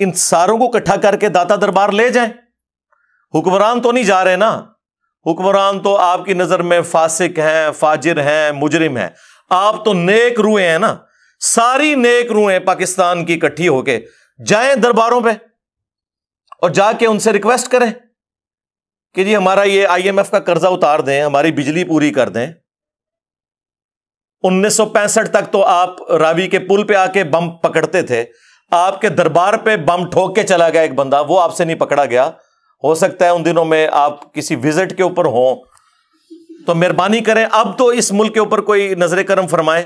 ان ساروں کو اکٹھا کر کے داتا دربار لے جائیں. حکمران تو نہیں جا رہے نا, حکمران تو آپ کی نظر میں فاسق ہیں, فاجر ہیں, مجرم ہیں. آپ تو نیک روحیں ہیں نا, ساری نیک روحیں پاکستان کی اکٹھی ہو کے جائیں درباروں پہ اور جا کے ان سے ریکویسٹ کریں کہ جی ہمارا یہ IMF کا قرضہ اتار دیں, ہماری بجلی پوری کر دیں. 1965 تک تو آپ راوی کے پل پہ آ کے بم پکڑتے تھے, آپ کے دربار پہ بم ٹھوک کے چلا گیا ایک بندہ, وہ آپ سے نہیں پکڑا گیا. ہو سکتا ہے ان دنوں میں آپ کسی وزٹ کے اوپر ہوں, تو مہربانی کریں اب تو اس ملک کے اوپر کوئی نظر کرم فرمائے.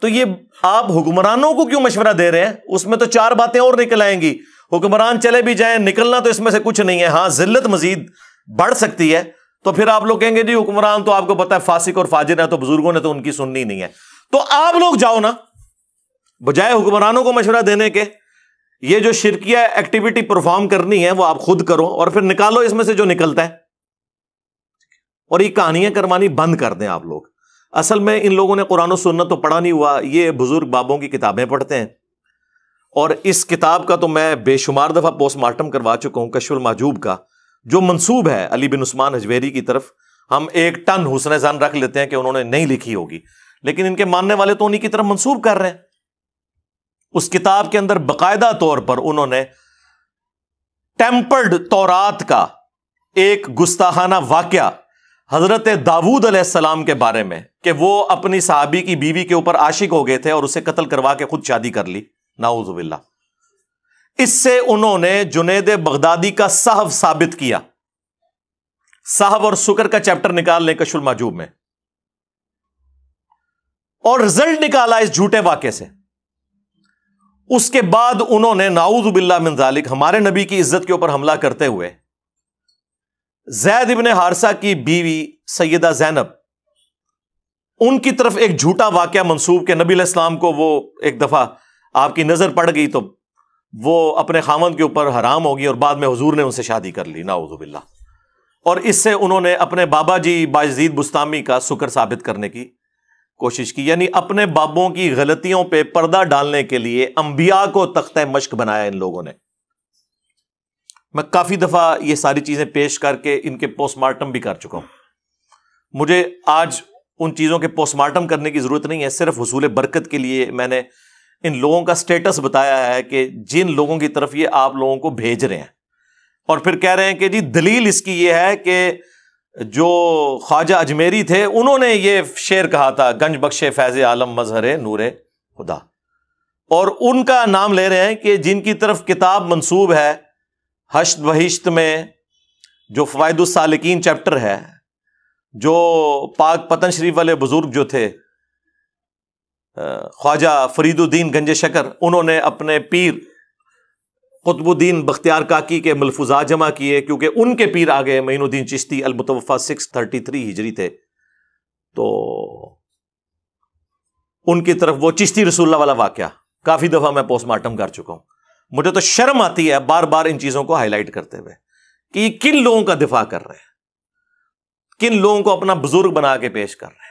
تو یہ آپ حکمرانوں کو کیوں مشورہ دے رہے ہیں؟ اس میں تو 4 باتیں اور نکل آئیں گی. حکمران چلے بھی جائیں, نکلنا تو اس میں سے کچھ نہیں ہے. ہاں ذلت مزید بڑھ سکتی ہے, تو پھر آپ لوگ کہیں گے جی حکمران تو آپ کو پتا ہے فاسق اور فاجر ہے, تو بزرگوں نے تو ان کی سننی نہیں ہے. تو آپ لوگ جاؤ نا, بجائے حکمرانوں کو مشورہ دینے کے, یہ جو شرکیہ ایکٹیویٹی پرفارم کرنی ہے وہ آپ خود کرو اور پھر نکالو اس میں سے جو نکلتا ہے. اور یہ کہانیاں کروانی بند کر دیں آپ لوگ. اصل میں ان لوگوں نے قرآن و سنت تو پڑھا نہیں ہوا, یہ بزرگ بابوں کی کتابیں پڑھتے ہیں. اور اس کتاب کا تو میں بے شمار دفعہ پوسٹ مارٹم کروا چکا ہوں, کشف المحجوب کا, جو منسوب ہے علی بن عثمان حجویری کی طرف. ہم 1 ٹن حسن ظن رکھ لیتے ہیں کہ انہوں نے نہیں لکھی ہوگی, لیکن ان کے ماننے والے تو انہی کی طرف منسوب کر رہے ہیں. اس کتاب کے اندر باقاعدہ طور پر انہوں نے ٹیمپرڈ تورات کا ایک گستاخانہ واقعہ حضرت داؤد علیہ السلام کے بارے میں, کہ وہ اپنی صحابی کی بیوی کے اوپر عاشق ہو گئے تھے اور اسے قتل کروا کے خود شادی کر لی, نعوذ باللہ. اس سے انہوں نے جنید بغدادی کا صحف ثابت کیا. صحف اور سکر کا چیپٹر نکال لیں کشف المحجوب میں, اور رزلٹ نکالا اس جھوٹے واقعے سے. اس کے بعد انہوں نے نعوذ باللہ من ذالک ہمارے نبی کی عزت کے اوپر حملہ کرتے ہوئے زید ابن حارثہ کی بیوی سیدہ زینب, ان کی طرف ایک جھوٹا واقعہ منسوب کہ نبی علیہ السلام کو وہ ایک دفعہ آپ کی نظر پڑ گئی تو وہ اپنے خاوند کے اوپر حرام ہوگی, اور بعد میں حضور نے ان سے شادی کر لی, نعوذ باللہ. اور اس سے انہوں نے اپنے بابا جی بایزید بستامی کا سکر ثابت کرنے کی کوشش کی. یعنی اپنے بابوں کی غلطیوں پہ پردہ ڈالنے کے لیے انبیاء کو تختہ مشق بنایا ان لوگوں نے. میں کافی دفعہ یہ ساری چیزیں پیش کر کے ان کے پوسٹ مارٹم بھی کر چکا ہوں. مجھے آج ان چیزوں کے پوسٹ مارٹم کرنے کی ضرورت نہیں ہے, صرف حصول برکت کے لیے میں نے ان لوگوں کا سٹیٹس بتایا ہے کہ جن لوگوں کی طرف یہ آپ لوگوں کو بھیج رہے ہیں, اور پھر کہہ رہے ہیں کہ جی دلیل اس کی یہ ہے کہ جو خواجہ اجمیری تھے انہوں نے یہ شعر کہا تھا, گنج بخش فیض عالم مظہر نور خدا, اور ان کا نام لے رہے ہیں کہ جن کی طرف کتاب منسوب ہے حشد بہشت میں, جو فوائد السالکین چیپٹر ہے, جو پاک پتن شریف والے بزرگ جو تھے خواجہ فرید الدین گنج شکر, انہوں نے اپنے پیر قطب الدین بختیار کاکی کے ملفوظات جمع کیے, کیونکہ ان کے پیر آگے معین الدین چشتی المتوفا 633 ہجری تھے, تو ان کی طرف وہ چشتی رسول اللہ والا واقعہ کافی دفعہ میں پوسٹ مارٹم کر چکا ہوں. مجھے تو شرم آتی ہے بار بار ان چیزوں کو ہائی لائٹ کرتے ہوئے کہ یہ کن لوگوں کا دفاع کر رہے ہیں, کن لوگوں کو اپنا بزرگ بنا کے پیش کر رہے ہیں.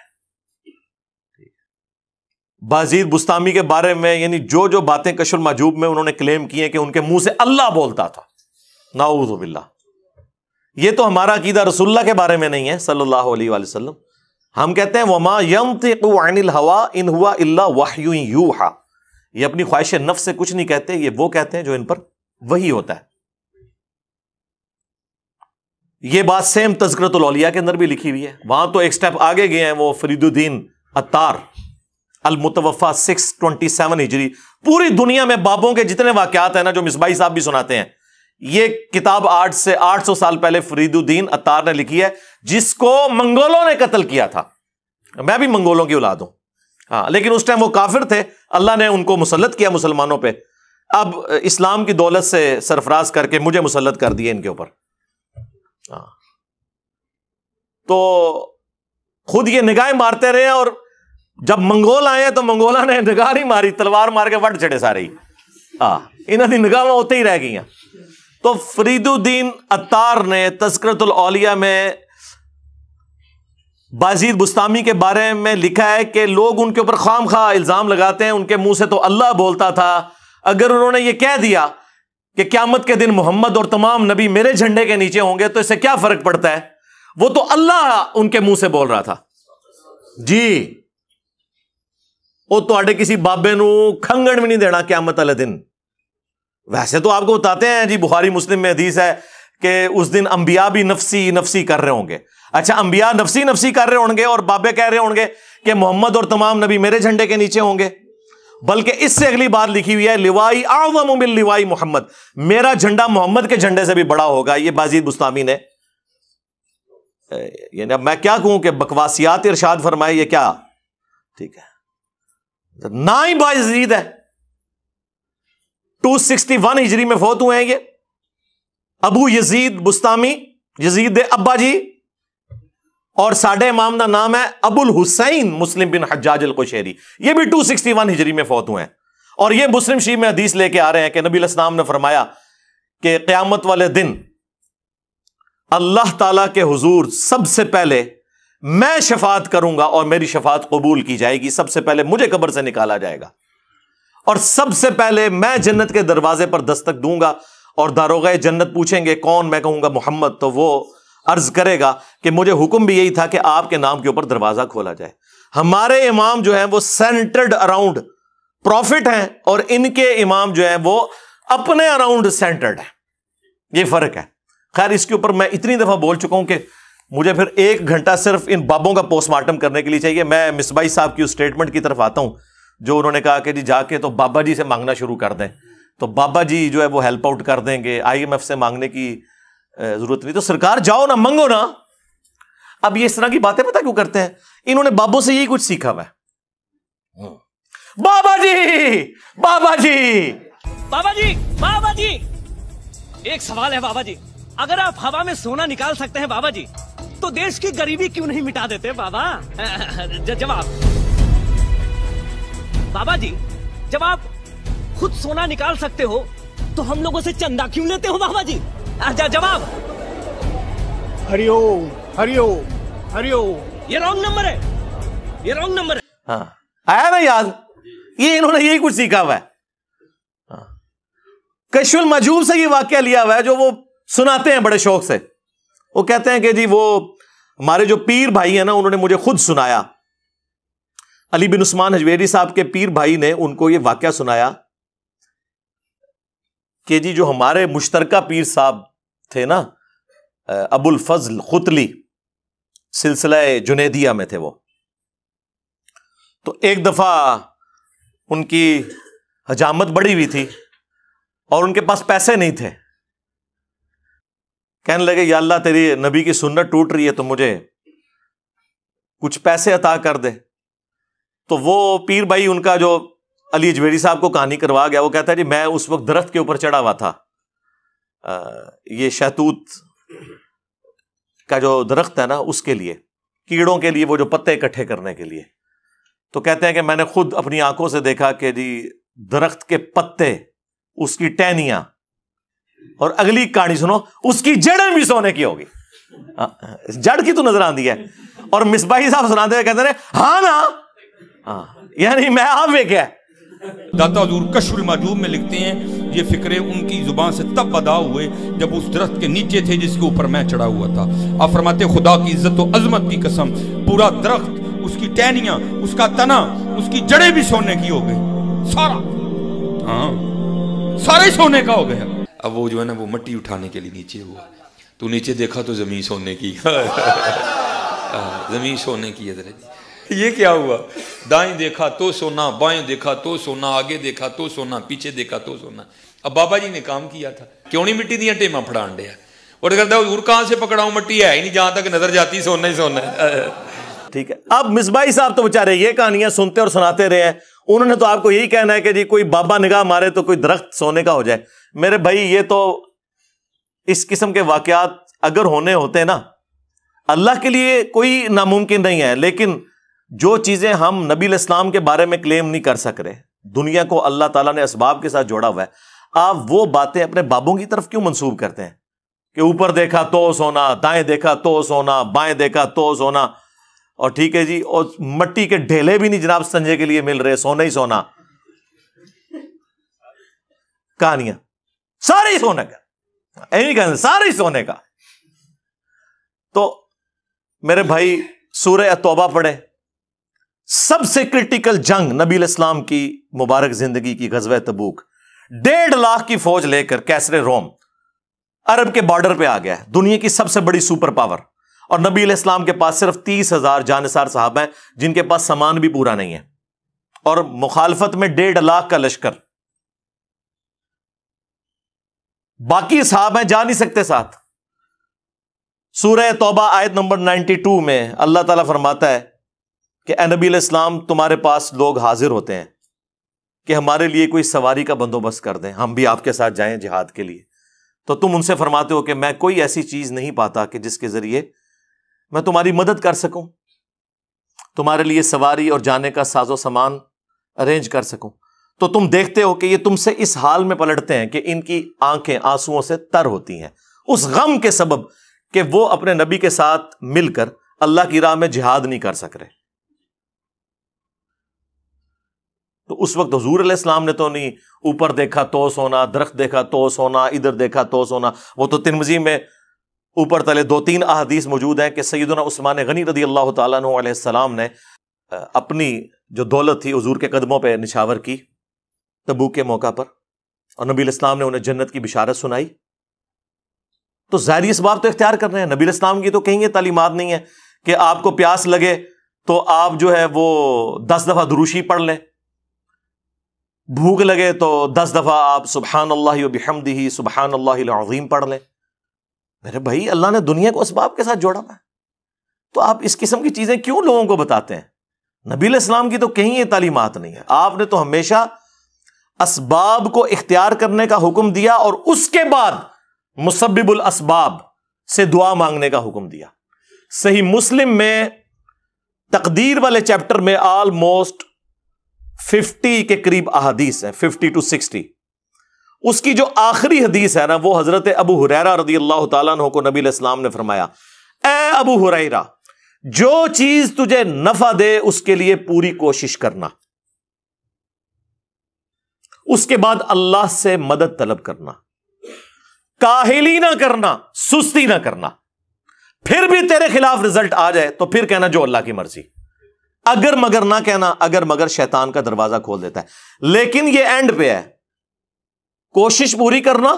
بازید بستامی کے بارے میں یعنی جو جو باتیں کشف المحجوب میں انہوں نے کلیم کی ہیں کہ ان کے منہ سے اللہ بولتا تھا, نعوذ باللہ. یہ تو ہمارا عقیدہ رسول اللہ کے بارے میں نہیں ہے صلی اللہ علیہ وآلہ وسلم. ہم کہتے ہیں وما ينطق عن الهوى ان هو الا وحی یوحى, یہ اپنی خواہش نفس سے کچھ نہیں کہتے, یہ وہ کہتے ہیں جو ان پر وحی ہوتا ہے. یہ بات سیم تذکرۃ الاولیاء کے اندر بھی لکھی ہوئی ہے, وہاں تو ایک سٹیپ آگے گئے ہیں وہ فرید الدین عطار المتوفا 627 ہجری. پوری دنیا میں بابوں کے جتنے واقعات ہیں نا, جو مصباحی صاحب بھی سناتے ہیں, یہ کتاب 800 سال پہلے فرید الدین عطار نے لکھی ہے, جس کو منگولوں نے قتل کیا تھا. میں بھی منگولوں کی اولاد ہوں, ہاں, لیکن اس ٹائم وہ کافر تھے, اللہ نے ان کو مسلط کیا مسلمانوں پہ. اب اسلام کی دولت سے سرفراز کر کے مجھے مسلط کر دیے ان کے اوپر. ہاں, تو خود یہ نگاہیں مارتے رہے, اور جب منگول آئے تو منگولہ نے نگاہ نہیں ماری, تلوار مار کے وٹ چڑے سارے ہی. انہوں نے نگاہ ہوتے ہی رہ گئی ہیں. تو فرید الدین عطار نے تذکرۃ الاولیاء میں بازید بستامی کے بارے میں لکھا ہے کہ لوگ ان کے اوپر خام خواہ الزام لگاتے ہیں, ان کے منہ سے تو اللہ بولتا تھا. اگر انہوں نے یہ کہہ دیا کہ قیامت کے دن محمد اور تمام نبی میرے جھنڈے کے نیچے ہوں گے، تو اس سے کیا فرق پڑتا ہے؟ وہ تو اللہ ان کے منہ سے بول رہا تھا جی، وہ تو کسی بابے نو کھنگن بھی نہیں دینا قیامت والے دن۔ ویسے تو آپ کو بتاتے ہیں جی، بخاری مسلم میں حدیث ہے کہ اس دن انبیاء بھی نفسی نفسی کر رہے ہوں گے۔ اچھا، انبیاء نفسی نفسی کر رہے ہوں گے اور بابے کہہ رہے ہوں گے کہ محمد اور تمام نبی میرے جھنڈے کے نیچے ہوں گے، بلکہ اس سے اگلی بات لکھی ہوئی ہے لوائی اعظم من لوائی محمد، میرا جھنڈا محمد کے جھنڈے سے بھی بڑا ہوگا۔ یہ بازید بستامی نے، یعنی اب میں کیا کہوں کہ بکواسیات ارشاد فرمائے، یہ کیا ٹھیک ہے، نہ ہی بازید ہے۔ 261 ہجری میں فوت ہوئے ہیں یہ ابو یزید بستامی، یزید دے ابا جی، اور ساڈے امام کا نام ہے ابو الحسین مسلم بن حجاج القشیری، یہ بھی 261 ہجری میں فوت ہوئے ہیں، اور یہ مسلم شریف میں حدیث لے کے آ رہے ہیں کہ نبی علیہ السلام نے فرمایا کہ قیامت والے دن اللہ تعالیٰ کے حضور سب سے پہلے میں شفاعت کروں گا اور میری شفاعت قبول کی جائے گی، سب سے پہلے مجھے قبر سے نکالا جائے گا، اور سب سے پہلے میں جنت کے دروازے پر دستک دوں گا، اور داروغہ جنت پوچھیں گے کون، میں کہوں گا محمد، تو وہ عرض کرے گا کہ مجھے حکم بھی یہی تھا کہ آپ کے نام کے اوپر دروازہ کھولا جائے۔ ہمارے امام جو ہیں وہ سینٹرڈ اراؤنڈ پروفٹ ہیں، اور ان کے امام جو ہیں وہ اپنے اراؤنڈ سینٹرڈ ہیں، یہ فرق ہے۔ خیر، اس کے اوپر میں اتنی دفعہ بول چکا ہوں کہ مجھے پھر 1 گھنٹہ صرف ان بابوں کا پوسٹ مارٹم کرنے کے لیے چاہیے۔ میں مصباحی صاحب کی اس اسٹیٹمنٹ کی طرف آتا ہوں جو انہوں نے کہا کہ جی جا کے تو بابا جی سے مانگنا شروع کر دیں، تو بابا جی جو ہے وہ ہیلپ آؤٹ کر دیں گے، IMF سے مانگنے کی ضرورت نہیں، تو سرکار جاؤ نا، منگو نا۔ اب یہ اس طرح کی باتیں پتہ کیوں کرتے ہیں؟ انہوں نے بابوں سے یہی کچھ سیکھا ہوا ہے۔ بابا جی بابا جی بابا جی بابا جی، ایک سوال ہے بابا جی، اگر آپ ہوا میں سونا نکال سکتے ہیں بابا جی، تو دیش کی غریبی کیوں نہیں مٹا دیتے بابا؟ جواب بابا جی، جب آپ خود سونا نکال سکتے ہو تو ہم لوگوں سے چندہ کیوں لیتے ہو بابا جی؟ جواب ہری اوم ہری اوم ہری اوم۔ یہ رانگ نمبر ہے، یہ رانگ نمبر ہے۔ ہاں، آیا نا یاد؟ یہ انہوں نے یہی کچھ سیکھا ہوا ہے۔ کشف المحجوب سے یہ واقعہ لیا ہوا ہے جو وہ سناتے ہیں بڑے شوق سے۔ وہ کہتے ہیں کہ جی وہ ہمارے جو پیر بھائی ہیں نا، انہوں نے مجھے خود سنایا، علی بن عثمان حجویری صاحب کے پیر بھائی نے ان کو یہ واقعہ سنایا کہ جی جو ہمارے مشترکہ پیر صاحب تھے نا، ابو الفضل ختلی، سلسلہ جنیدیہ میں تھے وہ، تو ایک دفعہ ان کی حجامت بڑھی ہوئی تھی اور ان کے پاس پیسے نہیں تھے، کہنے لگے یا اللہ تیری نبی کی سنت ٹوٹ رہی ہے تو مجھے کچھ پیسے عطا کر دے۔ تو وہ پیر بھائی ان کا جو علی اجویری صاحب کو کہانی کروا گیا، وہ کہتا ہے جی میں اس وقت درخت کے اوپر چڑھا ہوا تھا، یہ شہتوت کا جو درخت ہے نا اس کے لیے، کیڑوں کے لیے وہ جو پتے اکٹھے کرنے کے لیے، تو کہتے ہیں کہ میں نے خود اپنی آنکھوں سے دیکھا کہ جی درخت کے پتے، اس کی ٹہنیاں، اور اگلی کہانی سنو، اس کی جڑیں بھی سونے کی ہوگی۔ جڑ کی تو نظر آندی ہے، اور مصباحی صاحب سناتے ہوئے کہتے ہیں ہاں نا، یعنی میں آپ میں کیا داتا حضور کشف المحجوب میں لکھتے ہیں یہ فکرے ان کی زبان سے تب ادا ہوئے جب اس درخت کے نیچے تھے جس کے اوپر میں چڑھا ہوا تھا۔ آپ فرماتے خدا کی عزت و عظمت کی قسم، پورا درخت، اس کی ٹہنیاں، اس کا تنا، اس کی جڑیں بھی سونے کی ہو گئی، سارا، ہاں سارے سونے کا ہو گیا۔ اب وہ جو ہے نا وہ مٹی اٹھانے کے لیے نیچے ہوا، تو نیچے دیکھا تو زمین سونے کی، زمین سونے کی ہے۔ یہ کیا ہوا؟ دائیں دیکھا تو سونا، بائیں دیکھا تو سونا، آگے دیکھا تو سونا، پیچھے دیکھا تو سونا۔ اب بابا جی نے کام کیا تھا، کیوں نہیں مٹی دیا ٹیماں پھڑان دیا، اور کہتا حضور کہاں سے پکڑاؤں، مٹی ہے ہی نہیں، جہاں تک نظر جاتی سونا ہی سونا ہے۔ ٹھیک ہے، اب مصباحی صاحب تو بےچارے یہ کہانیاں سنتے اور سناتے رہے ہیں، انہوں نے تو آپ کو یہی کہنا ہے کہ جی کوئی بابا نگاہ مارے تو کوئی درخت سونے کا ہو جائے۔ میرے بھائی یہ تو اس قسم کے واقعات اگر ہونے ہوتے نا، اللہ کے لیے کوئی ناممکن نہیں ہے، لیکن جو چیزیں ہم نبی علیہ السلام کے بارے میں کلیم نہیں کر سک رہے، دنیا کو اللہ تعالیٰ نے اسباب کے ساتھ جوڑا ہوا ہے، آپ وہ باتیں اپنے بابوں کی طرف کیوں منسوب کرتے ہیں کہ اوپر دیکھا تو سونا، دائیں دیکھا تو سونا، بائیں دیکھا تو سونا، اور ٹھیک ہے جی، اور مٹی کے ڈھیلے بھی نہیں جناب سنجے کے لیے مل رہے، سونا ہی سونا۔ کہانیاں سارے ہی سونے کا، نہیں کہنا سارے ہی سونے کا۔ تو میرے بھائی سورہ توبہ پڑھے، سب سے کرٹیکل جنگ نبی علیہ السلام کی مبارک زندگی کی غزوہ تبوک، 1.5 لاکھ کی فوج لے کر کیسر روم عرب کے بارڈر پہ آ گیا ہے، دنیا کی سب سے بڑی سپر پاور، اور نبی علیہ السلام کے پاس صرف 30,000 جانثار صحابہ ہیں جن کے پاس سامان بھی پورا نہیں ہے، اور مخالفت میں 1.5 لاکھ کا لشکر، باقی صحابہ جا نہیں سکتے ساتھ۔ سورہ توبہ آیت نمبر 92 میں اللہ تعالیٰ فرماتا ہے کہ اے نبی علیہ السلام، تمہارے پاس لوگ حاضر ہوتے ہیں کہ ہمارے لیے کوئی سواری کا بندوبست کر دیں، ہم بھی آپ کے ساتھ جائیں جہاد کے لیے، تو تم ان سے فرماتے ہو کہ میں کوئی ایسی چیز نہیں پاتا کہ جس کے ذریعے میں تمہاری مدد کر سکوں، تمہارے لیے سواری اور جانے کا ساز و سامان ارینج کر سکوں، تو تم دیکھتے ہو کہ یہ تم سے اس حال میں پلٹتے ہیں کہ ان کی آنکھیں آنسوؤں سے تر ہوتی ہیں، اس غم کے سبب کہ وہ اپنے نبی کے ساتھ مل کر اللہ کی راہ میں جہاد نہیں کر سک رہے۔ تو اس وقت حضور علیہ السلام نے تو نہیں اوپر دیکھا تو سونا، درخت دیکھا تو سونا، ادھر دیکھا تو سونا، وہ تو ترمذی میں اوپر تلے 2-3 احادیث موجود ہیں کہ سیدنا عثمان غنی رضی اللہ تعالیٰ عنہ علیہ السلام نے اپنی جو دولت تھی حضور کے قدموں پہ نچھاور کی تبوک کے موقع پر، اور نبی علیہ السلام نے انہیں جنت کی بشارت سنائی۔ تو ظاہری اسباب تو اختیار کر رہے ہیں، نبی علیہ السلام کی تو کہیں یہ تعلیمات نہیں ہے کہ آپ کو پیاس لگے تو آپ جو ہے وہ 10 دفعہ دروشی پڑھ لیں، بھوک لگے تو 10 دفعہ آپ سبحان اللہ و بحمدہ سبحان اللہ العظیم پڑھ لیں۔ میرے بھائی اللہ نے دنیا کو اسباب کے ساتھ جوڑا ہے، تو آپ اس قسم کی چیزیں کیوں لوگوں کو بتاتے ہیں؟ نبی علیہ السلام کی تو کہیں یہ تعلیمات نہیں ہے، آپ نے تو ہمیشہ اسباب کو اختیار کرنے کا حکم دیا اور اس کے بعد مسبب الاسباب سے دعا مانگنے کا حکم دیا۔ صحیح مسلم میں تقدیر والے چیپٹر میں آلموسٹ 50 کے قریب احادیث ہیں، 50 to 60۔ اس کی جو آخری حدیث ہے نا، وہ حضرت ابو ہریرہ رضی اللہ تعالیٰ عنہ کو نبی علیہ السلام نے فرمایا، اے ابو ہریرہ، جو چیز تجھے نفع دے اس کے لیے پوری کوشش کرنا، اس کے بعد اللہ سے مدد طلب کرنا، کاہلی نہ کرنا، سستی نہ کرنا، پھر بھی تیرے خلاف رزلٹ آ جائے تو پھر کہنا جو اللہ کی مرضی، اگر مگر نہ کہنا، اگر مگر شیطان کا دروازہ کھول دیتا ہے۔ لیکن یہ اینڈ پہ ہے، کوشش پوری کرنا،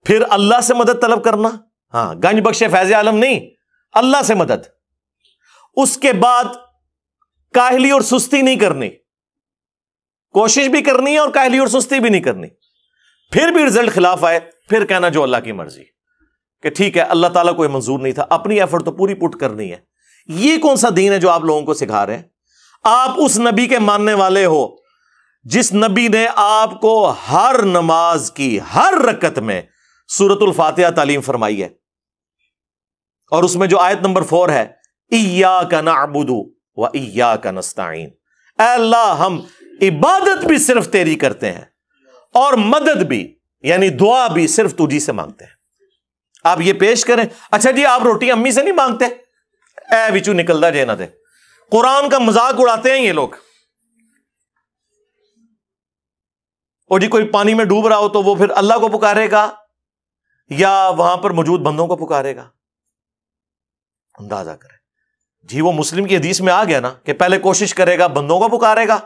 پھر اللہ سے مدد طلب کرنا، ہاں گنج بخش فیض عالم نہیں، اللہ سے مدد، اس کے بعد کاہلی اور سستی نہیں کرنی، کوشش بھی کرنی ہے اور کاہلی اور سستی بھی نہیں کرنی، پھر بھی رزلٹ خلاف آئے پھر کہنا جو اللہ کی مرضی، کہ ٹھیک ہے اللہ تعالیٰ کو یہ منظور نہیں تھا، اپنی ایفرٹ تو پوری پٹ کرنی ہے۔ یہ کون سا دین ہے جو آپ لوگوں کو سکھا رہے ہیں؟ آپ اس نبی کے ماننے والے ہو جس نبی نے آپ کو ہر نماز کی ہر رکعت میں سورۃ الفاتحہ تعلیم فرمائی ہے، اور اس میں جو آیت نمبر 4 ہے، ایاک نعبد و ایاک نستعین، اے اللہ ہم عبادت بھی صرف تیری کرتے ہیں اور مدد بھی یعنی دعا بھی صرف تجھی سے مانگتے ہیں۔ آپ یہ پیش کریں، اچھا جی آپ روٹی امی سے نہیں مانگتے، اے وچو نکلدا جے نہ دے، قرآن کا مذاق اڑاتے ہیں یہ لوگ۔ اور جی کوئی پانی میں ڈوب رہا ہو تو وہ پھر اللہ کو پکارے گا یا وہاں پر موجود بندوں کو پکارے گا؟ اندازہ کریں جی، وہ مسلم کی حدیث میں آ گیا نا کہ پہلے کوشش کرے گا، بندوں کو پکارے گا،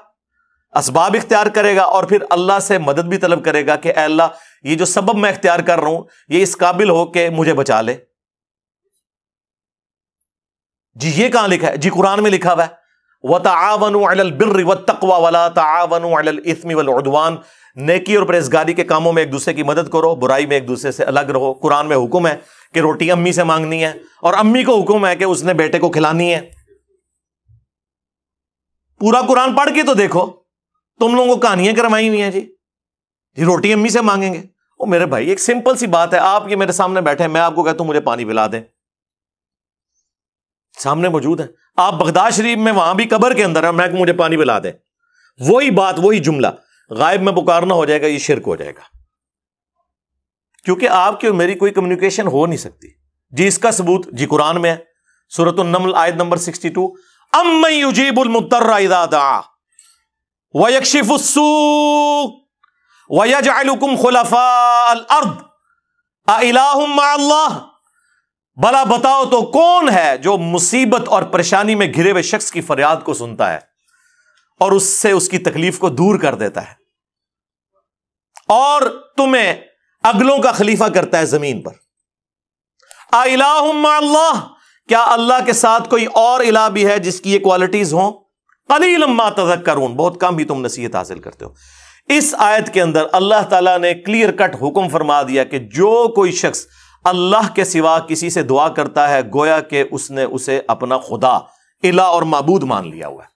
اسباب اختیار کرے گا، اور پھر اللہ سے مدد بھی طلب کرے گا کہ اے اللہ یہ جو سبب میں اختیار کر رہا ہوں یہ اس قابل ہو کہ مجھے بچا لے۔ جی یہ کہاں لکھا ہے؟ جی قرآن میں لکھا ہوا ہے وَتَعَاوَنُوا عَلَى الْبِرِّ وَالتَّقْوَى وَلَا تَعَاوَنُوا عَلَى الْإِثْمِ وَالْعُدْوَانِ، نیکی اور پرہیزگاری کے کاموں میں ایک دوسرے کی مدد کرو، برائی میں ایک دوسرے سے الگ رہو۔ قرآن میں حکم ہے کہ روٹی امی سے مانگنی ہے، اور امی کو حکم ہے کہ اس نے بیٹے کو کھلانی ہے۔ پورا قرآن پڑھ کے تو دیکھو، تم لوگوں کو کہانیاں کروائی ہوئی ہیں جی روٹی امی سے مانگیں گے۔ او میرے بھائی ایک سمپل سی بات ہے، آپ یہ میرے سامنے بیٹھے ہیں، میں آپ کو کہتا ہوں مجھے پانی پلا دیں، سامنے موجود ہے، آپ بغداد شریف میں وہاں بھی قبر کے اندر ہے، میں کہ مجھے پانی پلا دیں، وہی بات وہی جملہ غائب میں پکارنا ہو جائے گا، یہ شرک ہو جائے گا، کیونکہ آپ کی اور میری کوئی کمیونیکیشن ہو نہیں سکتی۔ جی اس کا ثبوت جی قرآن میں ہے، سورۃ النمل آیت نمبر 62، امن یجیب المضطر اذا دعا ویکشف السوء وَيَجْعَلُكُمْ خُلَفَاءَ الْأَرْضِ أَإِلَٰهٌ مَّعَ اللَّهِ، بھلا بتاؤ تو کون ہے جو مصیبت اور پریشانی میں گھرے ہوئے شخص کی فریاد کو سنتا ہے اور اس سے اس کی تکلیف کو دور کر دیتا ہے اور تمہیں اگلوں کا خلیفہ کرتا ہے زمین پر. اِلَٰهٌ مَّعَ اللَّهِ، کیا اللہ کے ساتھ کوئی اور الہ بھی ہے جس کی یہ کوالٹیز ہوں؟ قَلِيلًا مَّا تَذَكَّرُونَ، بہت کم ہی تم نصیحت حاصل کرتے ہو. اس آیت کے اندر اللہ تعالیٰ نے کلیئر کٹ حکم فرما دیا کہ جو کوئی شخص اللہ کے سوا کسی سے دعا کرتا ہے گویا کہ اس نے اسے اپنا خدا، الہ اور معبود مان لیا ہوا ہے.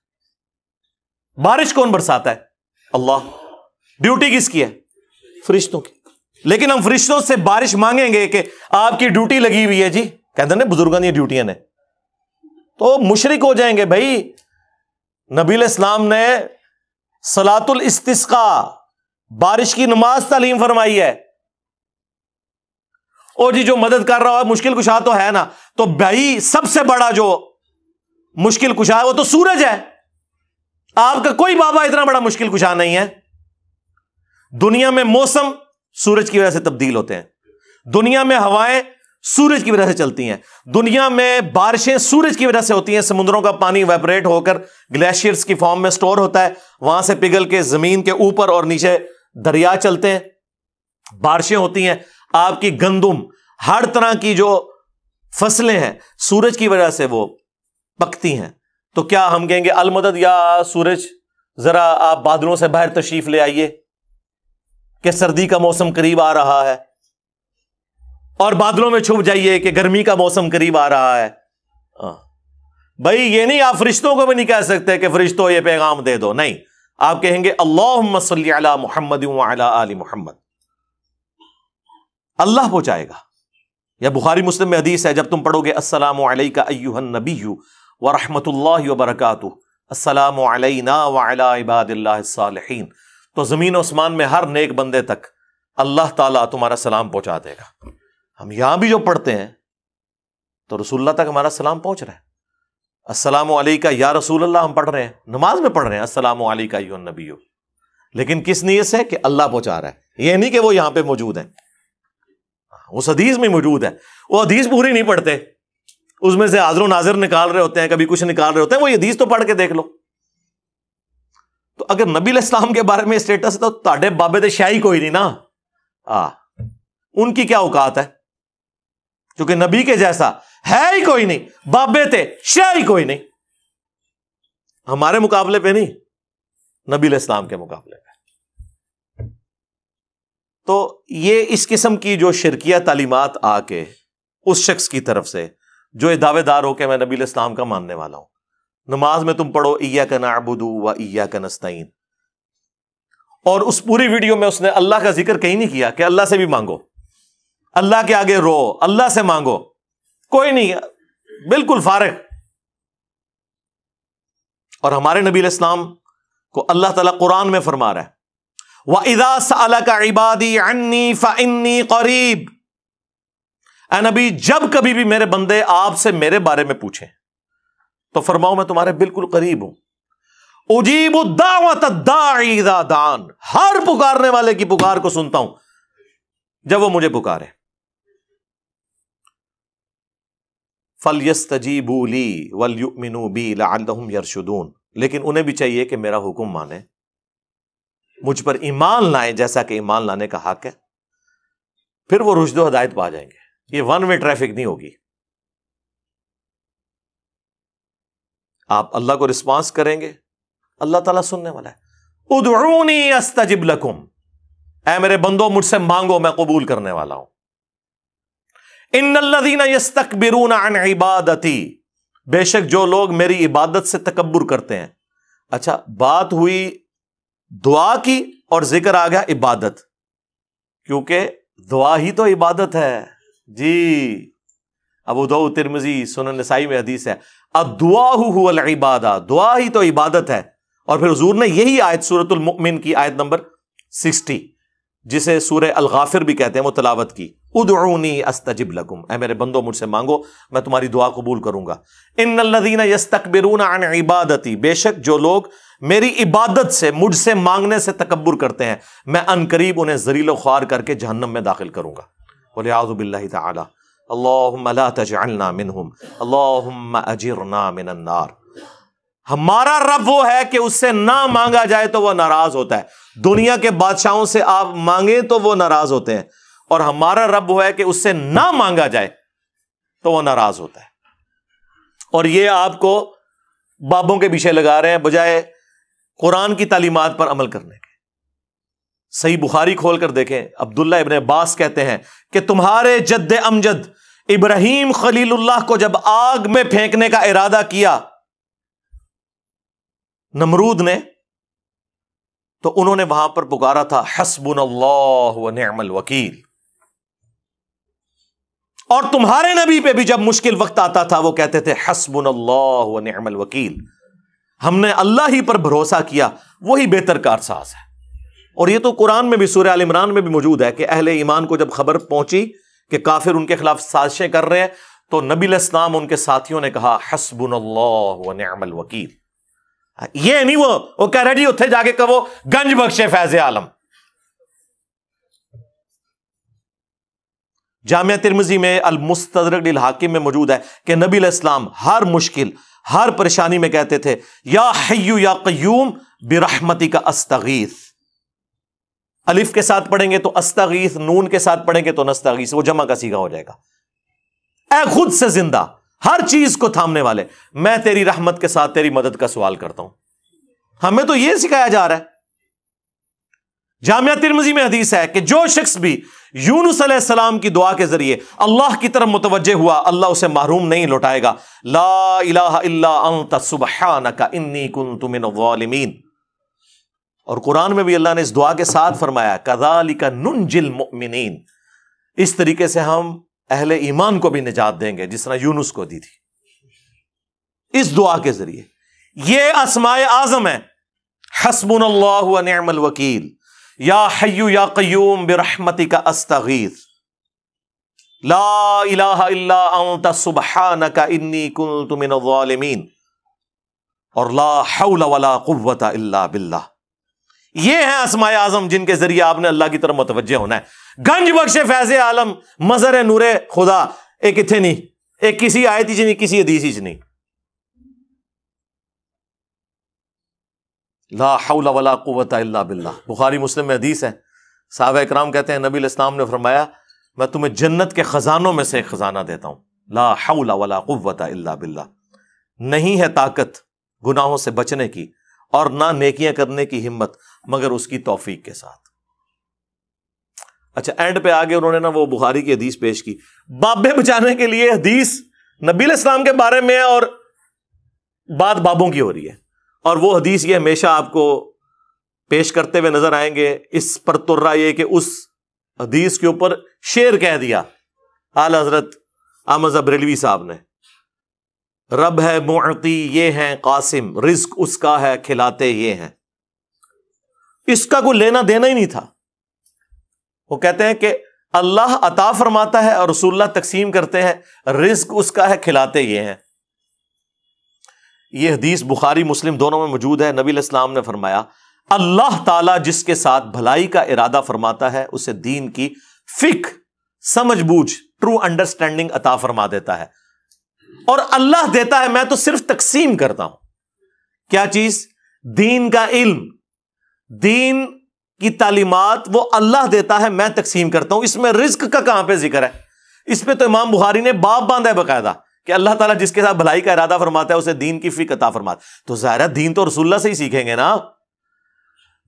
بارش کون برساتا ہے؟ اللہ. ڈیوٹی کس کی ہے؟ فرشتوں کی. لیکن ہم فرشتوں سے بارش مانگیں گے کہ آپ کی ڈیوٹی لگی ہوئی ہے، جی کہتے ہیں بزرگوں کی ڈیوٹیاں نے، تو مشرک ہو جائیں گے. بھائی نبی علیہ السلام نے صلاۃ الاستسقاء، بارش کی نماز تعلیم فرمائی ہے. او جی جو مدد کر رہا ہے مشکل کشا تو ہے نا، تو بھائی سب سے بڑا جو مشکل کشا ہے وہ تو سورج ہے. آپ کا کوئی بابا اتنا بڑا مشکل کشا نہیں ہے. دنیا میں موسم سورج کی وجہ سے تبدیل ہوتے ہیں، دنیا میں ہوائیں سورج کی وجہ سے چلتی ہیں، دنیا میں بارشیں سورج کی وجہ سے ہوتی ہیں. سمندروں کا پانی ویپریٹ ہو کر گلیشیئرز کی فارم میں سٹور ہوتا ہے، وہاں سے پگھل کے زمین کے اوپر اور نیچے دریا چلتے ہیں، بارشیں ہوتی ہیں. آپ کی گندم، ہر طرح کی جو فصلیں ہیں سورج کی وجہ سے وہ پکتی ہیں. تو کیا ہم کہیں گے المدد یا سورج ذرا آپ بادلوں سے باہر تشریف لے آئیے کہ سردی کا موسم قریب آ رہا ہے، اور بادلوں میں چھپ جائیے کہ گرمی کا موسم قریب آ رہا ہے؟ بھائی یہ نہیں، آپ فرشتوں کو بھی نہیں کہہ سکتے کہ فرشتوں یہ پیغام دے دو. نہیں، آپ کہیں گے اللہم صلی علی محمد وعلی آل محمد، اللہ پہنچائے گا. یا بخاری مسلم میں حدیث ہے، جب تم پڑھو گے السلام علیکہ ایہا النبی ورحمۃ اللہ وبرکاتہ، السلام علینا وعلی عباد اللہ الصالحین، تو زمین و آسمان میں ہر نیک بندے تک اللہ تعالیٰ تمہارا سلام پہنچا دے گا. ہم یہاں بھی جو پڑھتے ہیں تو رسول اللہ تک ہمارا سلام پہنچ رہا ہے. السلام علیکہ یا رسول اللہ ہم پڑھ رہے ہیں، نماز میں پڑھ رہے ہیں السلام علیکہ ایھا النبی، لیکن کس نیت سے؟ کہ اللہ پہنچا رہا ہے. یہ نہیں کہ وہ یہاں پہ موجود ہے، اس حدیث میں موجود ہے. وہ حدیث پوری نہیں پڑھتے، اس میں سے حاضر و ناظر نکال رہے ہوتے ہیں، کبھی کچھ نکال رہے ہوتے ہیں. وہ یہ حدیث تو پڑھ کے دیکھ لو. تو اگر نبی علیہ السلام کے بارے میں اسٹیٹس ہے تو تاڑے بابے تے شاہی کوئی نہیں نا. ان کی کیا اوقات ہے؟ کیونکہ نبی کے جیسا ہے ہی کوئی نہیں، بابے تے شاہی کوئی نہیں. ہمارے مقابلے پہ نہیں، نبی علیہ السلام کے مقابلے پہ. تو یہ اس قسم کی جو شرکیہ تعلیمات آ کے اس شخص کی طرف سے جو یہ دعوے دار ہو کہ میں نبی علیہ السلام کا ماننے والا ہوں، نماز میں تم پڑھو ایاک نعبد و ایاک نستعین، اور اس پوری ویڈیو میں اس نے اللہ کا ذکر کہیں نہیں کیا کہ اللہ سے بھی مانگو، اللہ کے آگے رو، اللہ سے مانگو، کوئی نہیں، بالکل فارغ. اور ہمارے نبی علیہ السلام کو اللہ تعالیٰ قرآن میں فرما رہا ہے وَإِذَا سَأَلَكَ عِبَادِي عَنِّي فَإِنِّي قَرِيبٌ، اے نبی جب کبھی بھی میرے بندے آپ سے میرے بارے میں پوچھیں تو فرماؤ میں تمہارے بالکل قریب ہوں. اجیب الدعوۃ الداعی اذا دعان، ہر پکارنے والے کی پکار کو سنتا ہوں جب وہ مجھے پکارے. فَلْيَسْتَجِيبُوا لِي وَلْيُؤْمِنُوا بِي لَعَلَّهُمْ يَرْشُدُونَ، لیکن انہیں بھی چاہیے کہ میرا حکم مانے، مجھ پر ایمان لائیں جیسا کہ ایمان لانے کا حق ہے، پھر وہ رشد و ہدایت پا جائیں گے. یہ ون وے ٹریفک نہیں ہوگی. آپ اللہ کو رسپانس کریں گے، اللہ تعالیٰ سننے والا ہے. ادعونی استجب لکم، اے میرے بندو مجھ سے مانگو میں قبول کرنے والا ہوں. ان الذین یستکبرون عن عبادتی، بے شک جو لوگ میری عبادت سے تکبر کرتے ہیں. اچھا بات ہوئی دعا کی اور ذکر آ گیا عبادت، کیونکہ دعا ہی تو عبادت ہے. جی ابو داؤد، ترمذی، سنن نسائی میں حدیث ہے الدعاء هو العبادہ، دعا ہی تو عبادت ہے. اور پھر حضور نے یہی آیت سورۃ المؤمن کی آیت نمبر 60 جسے سورہ الغافر بھی کہتے ہیں وہ تلاوت کی. ادعونی استجب لکم، اے میرے بندو مجھ سے مانگو میں تمہاری دعا قبول کروں گا۔ ان الذین یستکبرون عن عبادتی، بے شک جو لوگ میری عبادت سے، مجھ سے مانگنے سے تکبر کرتے ہیں، میں ان قریب انہیں ذلیل و خوار کر کے جہنم میں داخل کروں گا۔ والعیاذ باللہ تعالی۔ اللہم لا تجعلنا منہم اللہم اجرنا من النار۔ ہمارا رب وہ ہے کہ اس سے نہ مانگا جائے تو وہ ناراض ہوتا ہے۔ دنیا کے بادشاہوں سے آپ مانگیں تو وہ ناراض ہوتے ہیں، اور ہمارا رب وہ ہے کہ اس سے نہ مانگا جائے تو وہ ناراض ہوتا ہے۔ اور یہ آپ کو بابوں کے پیچھے لگا رہے ہیں بجائے قرآن کی تعلیمات پر عمل کرنے کے۔ صحیح بخاری کھول کر دیکھیں، عبداللہ ابن عباس کہتے ہیں کہ تمہارے جد امجد ابراہیم خلیل اللہ کو جب آگ میں پھینکنے کا ارادہ کیا نمرود نے، تو انہوں نے وہاں پر پکارا تھا حسبنا اللہ ونعم الوکیل۔ اور تمہارے نبی پہ بھی جب مشکل وقت آتا تھا وہ کہتے تھے حسبنا اللہ ونعم الوکیل، ہم نے اللہ ہی پر بھروسہ کیا، وہی بہتر کارساز ہے۔ اور یہ تو قرآن میں بھی سورہ آل عمران میں بھی موجود ہے کہ اہل ایمان کو جب خبر پہنچی کہ کافر ان کے خلاف سازشیں کر رہے ہیں تو نبی علیہ السلام ان کے ساتھیوں نے کہا حسبنا اللہ ونعم الوکیل۔ یہ نہیں وہ کہہ رہے جی اتھے جا کے کہو گنج بخشے فیض عالم۔ جامعہ ترمذی میں المستدرک للحاکم میں موجود ہے کہ نبی علیہ السلام ہر مشکل، ہر پریشانی میں کہتے تھے یا حی یا قیوم برحمتک استغیث۔ الف کے ساتھ پڑھیں گے تو استغیث، نون کے ساتھ پڑھیں گے تو نستغیث، وہ جمع کا صیغہ ہو جائے گا۔ اے خود سے زندہ، ہر چیز کو تھامنے والے، میں تیری رحمت کے ساتھ تیری مدد کا سوال کرتا ہوں۔ ہمیں تو یہ سکھایا جا رہا ہے۔ جامعہ ترمذی میں حدیث ہے کہ جو شخص بھی یونس علیہ السلام کی دعا کے ذریعے اللہ کی طرف متوجہ ہوا، اللہ اسے محروم نہیں لوٹائے گا۔ لا الہ الا انت سبحانک انی کنت من الظالمین۔ اور قرآن میں بھی اللہ نے اس دعا کے ساتھ فرمایا کذالک ننجی المؤمنین، اس طریقے سے ہم اہل ایمان کو بھی نجات دیں گے جس طرح یونس کو دی تھی، اس دعا کے ذریعے۔ یہ اسماء اعظم ہے، حسبنا اللہ ونعم الوکیل، یا حی یا قیوم برحمتک استغیث، لا الہ الا انت سبحانک انی کنت من الظالمین، اور لا حول ولا قوت الا باللہ۔ یہ ہیں اسماء اعظم جن کے ذریعے آپ نے اللہ کی طرف متوجہ ہونا ہے۔ گنج بخش فیض عالم، مظہر نور خدا، ایک اتنے نہیں، ایک کسی آیت ہی نہیں، کسی حدیث ہی نہیں۔ لا حول ولا قوت الا باللہ۔ بخاری مسلم میں حدیث ہے، صحابہ اکرام کہتے ہیں نبی علیہ السلام نے فرمایا میں تمہیں جنت کے خزانوں میں سے ایک خزانہ دیتا ہوں، لا حول ولا قوت الا باللہ۔ نہیں ہے طاقت گناہوں سے بچنے کی اور نہ نیکیاں کرنے کی ہمت مگر اس کی توفیق کے ساتھ۔ اچھا اینڈ پہ آگے انہوں نے نا وہ بخاری کی حدیث پیش کی، بابے بچانے کے لیے حدیث نبی علیہ السلام کے بارے میں اور بات بابوں کی ہو رہی ہے، اور وہ حدیث یہ ہمیشہ آپ کو پیش کرتے ہوئے نظر آئیں گے۔ اس پر ترا یہ کہ اس حدیث کے اوپر شعر کہہ دیا اعلی حضرت احمد بریلوی صاحب نے، رب ہے معطی یہ ہیں قاسم، رزق اس کا ہے کھلاتے یہ ہیں۔ اس کا کوئی لینا دینا ہی نہیں تھا۔ وہ کہتے ہیں کہ اللہ عطا فرماتا ہے اور رسول اللہ تقسیم کرتے ہیں، رزق اس کا ہے کھلاتے یہ ہیں۔ یہ حدیث بخاری مسلم دونوں میں موجود ہے۔ نبی علیہ السلام نے فرمایا اللہ تعالیٰ جس کے ساتھ بھلائی کا ارادہ فرماتا ہے اسے دین کی فقہ، سمجھ بوجھ، ٹرو انڈرسٹینڈنگ عطا فرما دیتا ہے، اور اللہ دیتا ہے، میں تو صرف تقسیم کرتا ہوں۔ کیا چیز؟ دین کا علم، دین کی تعلیمات وہ اللہ دیتا ہے، میں تقسیم کرتا ہوں۔ اس میں رزق کا کہاں پہ ذکر ہے؟ اس پہ تو امام بخاری نے باب باندھا ہے باقاعدہ کہ اللہ تعالیٰ جس کے ساتھ بھلائی کا ارادہ فرماتا ہے اسے دین کی فقہ عطا فرماتا ہے۔ تو ظاہر ہے دین تو رسول اللہ سے ہی سیکھیں گے نا،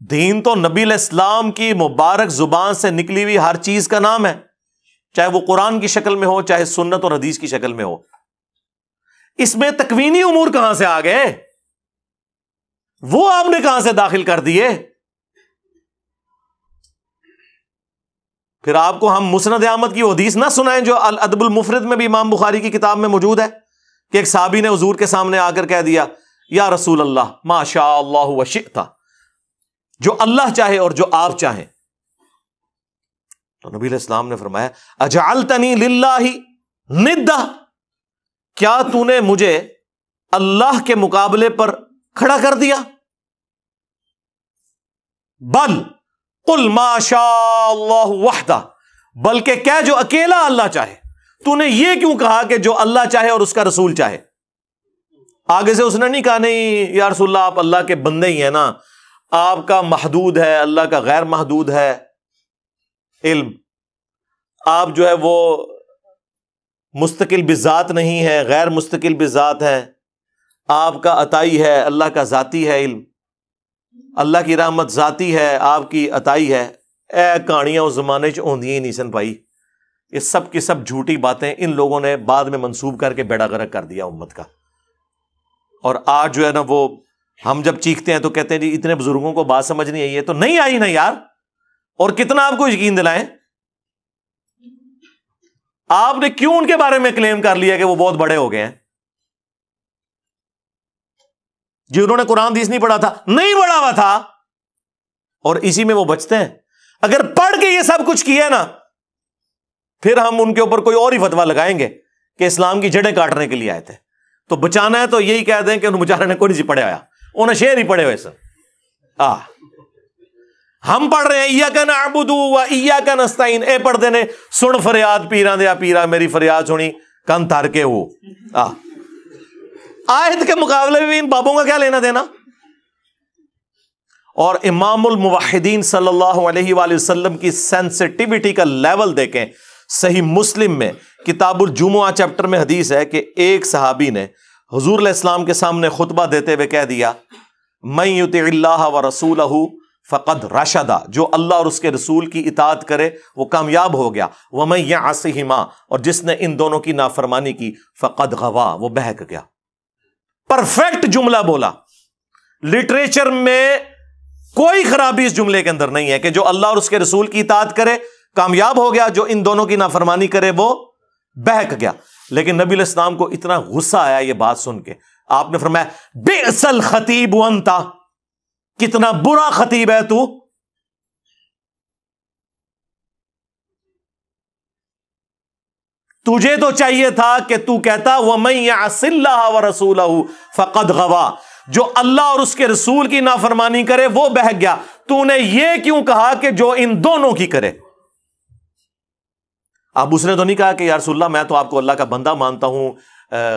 دین تو نبی علیہ السلام کی مبارک زبان سے نکلی ہوئی ہر چیز کا نام ہے، چاہے وہ قرآن کی شکل میں ہو چاہے سنت اور حدیث کی شکل میں ہو۔ اس میں تکوینی امور کہاں سے آ گئے؟ وہ آپ نے کہاں سے داخل کر دیے؟ پھر آپ کو ہم مسند احمد کی حدیث نہ سنائیں جو الادب المفرد میں بھی امام بخاری کی کتاب میں موجود ہے کہ ایک صحابی نے حضور کے سامنے آ کر کہہ دیا یا رسول اللہ ما شاء اللہ وشئت، جو اللہ چاہے اور جو آپ چاہیں۔ تو نبی علیہ السلام نے فرمایا اجعلتنی للہ ندا، کیا تو نے مجھے اللہ کے مقابلے پر کھڑا کر دیا؟ بل قل ما شاء اللہ وحدہ، بلکہ کہہ جو اکیلا اللہ چاہے۔ تو نے یہ کیوں کہا کہ جو اللہ چاہے اور اس کا رسول چاہے؟ آگے سے اس نے نہیں کہا نہیں یا رسول اللہ آپ اللہ کے بندے ہی ہیں نا، آپ کا محدود ہے، اللہ کا غیر محدود ہے علم، آپ جو ہے وہ مستقل بذات نہیں ہے، غیر مستقل بذات ہے، آپ کا عطائی ہے، اللہ کا ذاتی ہے علم، اللہ کی رحمت ذاتی ہے، آپ کی عطائی ہے۔ اے کہانیاں اس زمانے چ ہوندیاں ہی نہیں سن بھائی، یہ سب کی سب جھوٹی باتیں ان لوگوں نے بعد میں منسوب کر کے بیڑا غرق کر دیا امت کا۔ اور آج جو ہے نا وہ ہم جب چیختے ہیں تو کہتے ہیں جی اتنے بزرگوں کو بات سمجھ نہیں آئی ہے، تو نہیں آئی نا یار، اور کتنا آپ کو یقین دلائیں؟ آپ نے کیوں ان کے بارے میں کلیم کر لیا کہ وہ بہت بڑے ہو گئے ہیں؟ جنہوں نے قرآن حدیث نہیں پڑھا تھا، نہیں پڑھا ہوا تھا، اور اسی میں وہ بچتے ہیں۔ اگر پڑھ کے یہ سب کچھ کیا نا، پھر ہم ان کے اوپر کوئی اور ہی فتویٰ لگائیں گے کہ اسلام کی جڑیں کاٹنے کے لیے آئے تھے۔ تو بچانا ہے تو یہی کہہ دیں کہ انہوں بیچارے نے کوئی نہیں پڑھے آیا، انہیں شعر ہی پڑھے ہوئے سن۔ ہم پڑھ رہے ہیں ایاک نعبد و ایاک نستعین، اے پڑھ دینے سن فریاد پیراں دیا پیرا، میری فریاد سنی کن تھر کے ہو۔ آیت کے مقابلے میں ان بابوں کا کیا لینا دینا؟ اور امام الموحدین صلی اللہ علیہ وآلہ وسلم کی سینسٹیوٹی کا لیول دیکھیں۔ صحیح مسلم میں کتاب الجمعہ چیپٹر میں حدیث ہے کہ ایک صحابی نے حضور علیہ السلام کے سامنے خطبہ دیتے ہوئے کہہ دیا من یطع اللہ ورسولہ فقد رشدا، جو اللہ اور اس کے رسول کی اطاعت کرے وہ کامیاب ہو گیا، ومن یعصہما، اور جس نے ان دونوں کی نافرمانی کی فقد غوا، وہ بہک گیا۔ پرفیکٹ جملہ بولا، لٹریچر میں کوئی خرابی اس جملے کے اندر نہیں ہے کہ جو اللہ اور اس کے رسول کی اطاعت کرے کامیاب ہو گیا، جو ان دونوں کی نافرمانی کرے وہ بہک گیا۔ لیکن نبی علیہ السلام کو اتنا غصہ آیا یہ بات سن کے، آپ نے فرمایا بئس الخطیب انت، کتنا برا خطیب ہے تو، تجھے تو چاہیے تھا کہ تو کہتا وَمَن يَعْصِ اللَّهَ وَرَسُولَهُ فَقَدْ غَوَا، جو اللہ اور اس کے رسول کی نافرمانی کرے وہ بہک گیا۔ تو نے یہ کیوں کہا کہ جو ان دونوں کی کرے؟ اب اس نے تو نہیں کہا کہ یا رسول اللہ میں تو آپ کو اللہ کا بندہ مانتا ہوں،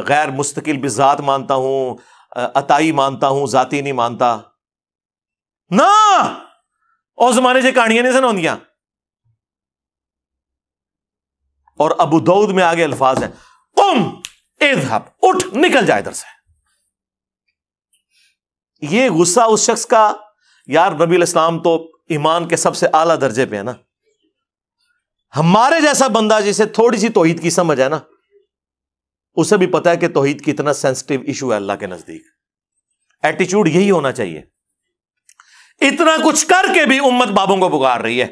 غیر مستقل بذات مانتا ہوں، عطائی مانتا ہوں، ذاتی نہیں مانتا۔ نا اس زمانے سے کہانیاں نہیں سناؤندیاں۔ اور ابو داؤد میں آگے الفاظ ہیں قم اذهب، اٹھ نکل جائے ادھر سے۔ یہ غصہ اس شخص کا، یار نبی علیہ السلام تو ایمان کے سب سے اعلیٰ درجے پہ ہے نا، ہمارے جیسا بندہ جسے تھوڑی سی توحید کی سمجھ ہے نا، اسے بھی پتا ہے کہ توحید کتنا سینسٹیو ایشو ہے اللہ کے نزدیک۔ ایٹیچیوڈ یہی ہونا چاہیے۔ اتنا کچھ کر کے بھی امت بابوں کو پکار رہی ہے۔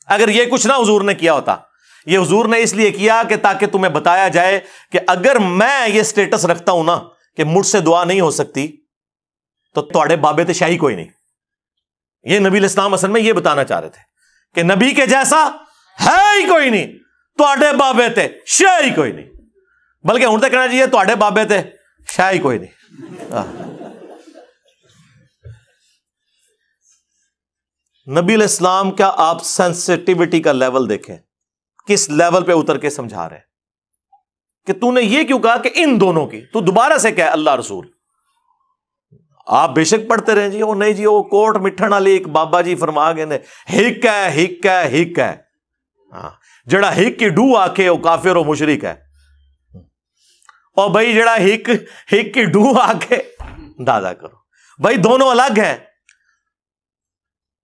اگر یہ کچھ نہ حضور نے کیا ہوتا، یہ حضور نے اس لیے کیا کہ تاکہ تمہیں بتایا جائے کہ اگر میں یہ سٹیٹس رکھتا ہوں نا کہ مجھ سے دعا نہیں ہو سکتی تو تواڈے بابے تے شاہی کوئی نہیں۔ یہ نبی علیہ السلام اصل میں یہ بتانا چاہ رہے تھے کہ نبی کے جیسا ہے ہی کوئی نہیں، تواڈے بابے تے شاہی کوئی نہیں، بلکہ ہوں تو کہنا چاہیے تواڈے بابے تے شاہی کوئی نہیں۔ نبی علیہ السلام کا آپ سینسٹیوٹی کا لیول دیکھیں، کس لیول پہ اتر کے سمجھا رہے کہ تو نے یہ کیوں کہا کہ ان دونوں کی، تو دوبارہ سے کہہ اللہ رسول۔ آپ بے شک پڑھتے رہیں جی، وہ نہیں جی وہ کوٹ مٹھن والی ایک بابا جی فرما گئے نے ہک ہے ہک ہے ہک ہے، جڑا ہک کی ڈو آکھے وہ کافر و مشرک ہے، اور بھائی جڑا ہک کی ڈو آکھے دادا کرو، بھائی دونوں الگ ہیں۔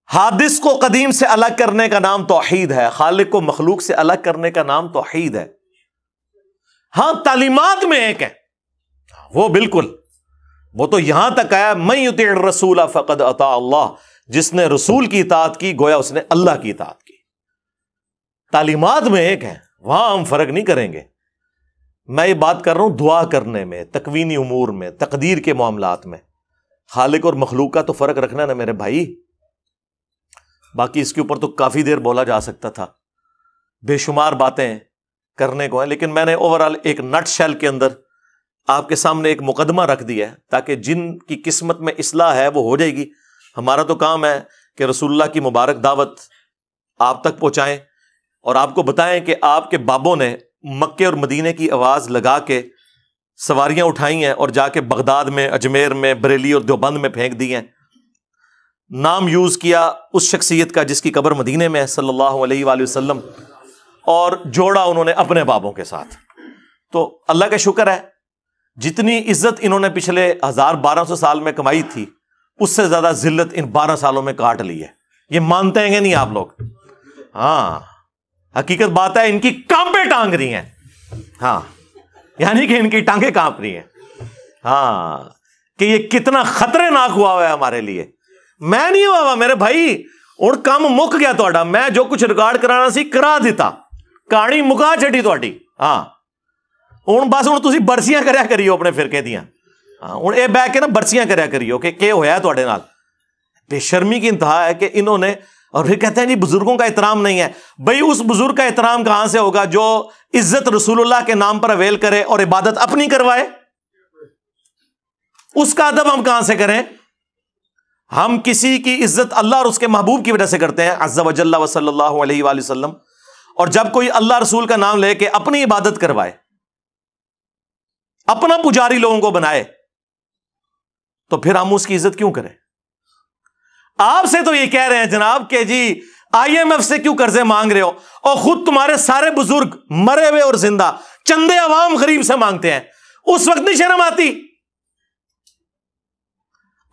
حادث کو قدیم سے الگ کرنے کا نام توحید ہے، خالق کو مخلوق سے الگ کرنے کا نام توحید ہے۔ ہاں تعلیمات میں ایک ہے وہ، بالکل وہ تو یہاں تک آیا من یطع الرسول فقد اطاع اللہ، جس نے رسول کی اطاعت کی گویا اس نے اللہ کی اطاعت کی۔ تعلیمات میں ایک ہے، وہاں ہم فرق نہیں کریں گے۔ میں یہ بات کر رہا ہوں دعا کرنے میں، تکوینی امور میں، تقدیر کے معاملات میں، خالق اور مخلوق کا تو فرق رکھنا ہے نا میرے بھائی۔ باقی اس کے اوپر تو کافی دیر بولا جا سکتا تھا، بے شمار باتیں کرنے کو ہیں، لیکن میں نے اوورال ایک نٹ شیل کے اندر آپ کے سامنے ایک مقدمہ رکھ دیا ہے تاکہ جن کی قسمت میں اصلاح ہے وہ ہو جائے گی۔ ہمارا تو کام ہے کہ رسول اللہ کی مبارک دعوت آپ تک پہنچائیں اور آپ کو بتائیں کہ آپ کے بابوں نے مکے اور مدینے کی آواز لگا کے سواریاں اٹھائی ہیں اور جا کے بغداد میں، اجمیر میں، بریلی اور دیوبند میں پھینک دی ہیں، نام یوز کیا اس شخصیت کا جس کی قبر مدینے میں ہے صلی اللہ علیہ وآلہ وسلم، اور جوڑا انہوں نے اپنے بابوں کے ساتھ۔ تو اللہ کا شکر ہے جتنی عزت انہوں نے پچھلے 1200 سال میں کمائی تھی اس سے زیادہ ذلت ان 12 سالوں میں کاٹ لی ہے۔ یہ مانتے ہیں کہ نہیں آپ لوگ؟ ہاں، حقیقت بات ہے، ان کی کانپیں ٹانگ رہی ہیں، ہاں، یعنی کہ ان کی ٹانگیں کانپ رہی ہیں، ہاں، کہ یہ کتنا خطرے ناک ہوا ہے ہمارے لیے۔ میں نہیں ہوا میرے بھائی، اور کام مک گیا تھوڑا، میں جو کچھ ریکارڈ کرانا سی کرا دیتا، کہانی مکا چھٹی تھوڑی، ہاں، ہوں بس ہوں تسی برسیاں کریا کریو اپنے فرقے دیاں، ہاں، ہوں اے بہ کے نا برسیاں کریا کریو کہ ہویا تواڈے نال۔ بے شرمی کی انتہا ہے کہ انہوں نے، اور پھر کہتے ہیں جی بزرگوں کا احترام نہیں ہے۔ بھائی اس بزرگ کا احترام کہاں سے ہوگا جو عزت رسول اللہ کے نام پر اویل کرے اور عبادت اپنی کروائے؟ اس کا ادب ہم کہاں سے کریں؟ ہم کسی کی عزت اللہ اور اس کے محبوب کی وجہ سے کرتے ہیں عز و جل و صلی اللہ علیہ وآلہ وسلم، اور جب کوئی اللہ رسول کا نام لے کے اپنی عبادت کروائے، اپنا پجاری لوگوں کو بنائے، تو پھر ہم اس کی عزت کیوں کریں؟ آپ سے تو یہ کہہ رہے ہیں جناب کہ جی IMF سے کیوں قرضے مانگ رہے ہو، اور خود تمہارے سارے بزرگ مرے ہوئے اور زندہ چندے عوام غریب سے مانگتے ہیں، اس وقت نہیں شرم آتی؟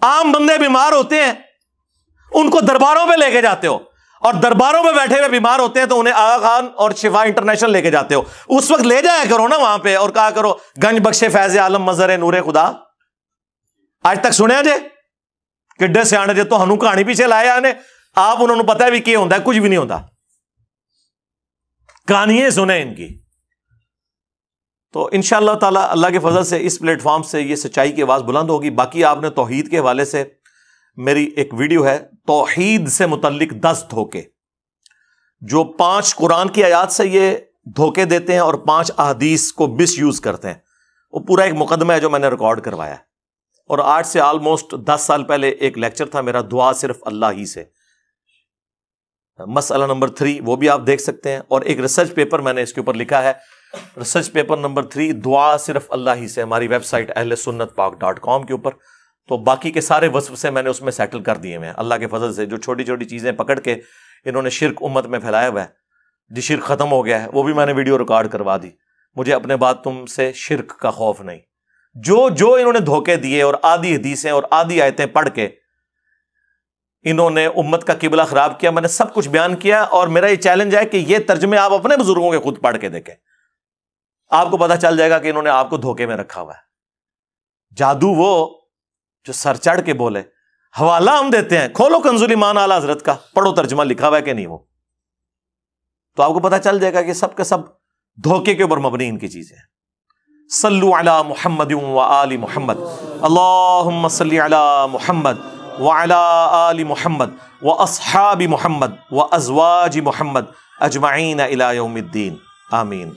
عام بندے بیمار ہوتے ہیں ان کو درباروں پہ لے کے جاتے ہو، اور درباروں میں بیٹھے ہوئے بیمار ہوتے ہیں تو انہیں آغا خان اور شفا انٹرنیشنل لے کے جاتے ہو، اس وقت لے جایا کرو نا وہاں پہ اور کہا کرو گنج بخش فیض عالم مظہر نور خدا۔ آج تک سنیا جے کڈے سیانے جے تو ہنو کہانی پیچھے لایا نے، آپ انہوں نے پتہ بھی کیا ہوتا ہے، کچھ بھی نہیں ہوتا، کہانیاں سنیں ان کی۔ تو انشاءاللہ تعالیٰ اللہ کے فضل سے اس پلیٹ فارم سے یہ سچائی کی آواز بلند ہوگی۔ باقی آپ نے توحید کے حوالے سے میری ایک ویڈیو ہے توحید سے متعلق 10 دھوکے، جو 5 قرآن کی آیات سے یہ دھوکے دیتے ہیں اور 5 احادیث کو مس یوز کرتے ہیں، وہ پورا ایک مقدمہ ہے جو میں نے ریکارڈ کروایا ہے، اور آج سے آلموسٹ 10 سال پہلے ایک لیکچر تھا میرا دعا صرف اللہ ہی سے، مسئلہ نمبر 3 وہ بھی آپ دیکھ سکتے ہیں، اور ایک ریسرچ پیپر میں نے اس کے اوپر لکھا ہے، ریسرچ پیپر نمبر 3 دعا صرف اللہ ہی سے، ہماری ویب سائٹ ahlsunnatpak.com کے اوپر۔ تو باقی کے سارے وصف سے میں نے اس میں سیٹل کر دیے ہیں اللہ کے فضل سے، جو چھوٹی چھوٹی چیزیں پکڑ کے انہوں نے شرک امت میں پھیلایا ہوا ہے، جی شرک ختم ہو گیا ہے، وہ بھی میں نے ویڈیو ریکارڈ کروا دی۔ مجھے اپنے بعد تم سے شرک کا خوف نہیں۔ جو انہوں نے دھوکے دیے اور آدھی حدیثیں اور آدھی آیتیں پڑھ کے انہوں نے امت کا قبلہ خراب کیا، میں نے سب کچھ بیان کیا، اور میرا یہ چیلنج ہے کہ یہ ترجمے آپ اپنے بزرگوں کے خود پڑھ کے دیکھیں، آپ کو پتہ چل جائے گا کہ انہوں نے آپ کو دھوکے میں رکھا ہوا ہے۔ جادو وہ جو سر چڑھ کے بولے، حوالہ ہم دیتے ہیں، کھولو کنز الایمان اعلی حضرت کا، پڑھو ترجمہ لکھا ہوا ہے کہ نہیں، وہ تو آپ کو پتہ چل جائے گا کہ سب کا سب دھوکے کے اوپر مبنی ان کی چیزیں ہیں۔ صلو علی محمد و آل محمد، اللہم صلی علی محمد وعلی آل محمد واصحاب محمد وازواج محمد اجمعین الی یوم الدین، آمین۔